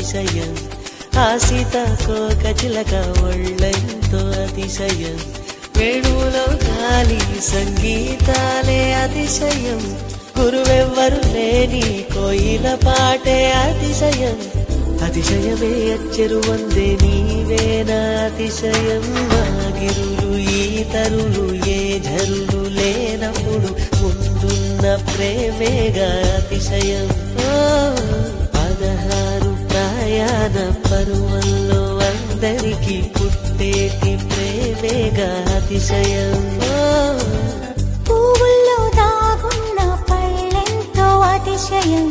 అతిశయం ఆ సీతాకోక చిలక ఒళ్ళెంతో అతిశయం వేణువులో గాలి సంగీతాలే అతిశయం గురువెవ్వరు లేని కోయిల పాటే అతిశయం అతిశయమే అచ్చెరు వందే నీవేనా అతిశయం మాగిరులు ఈతరులు ఏ ఝరులు లేనప్పుడు ముందున్న ప్రేమేగా అతిశయం 16 ప్రయాణ పరువల్లో అందరికీ పుట్టేటి ప్రేమేగా అతిశయం పువ్వుల్లో దాగున్న పళ్ళెంతో అతిశయం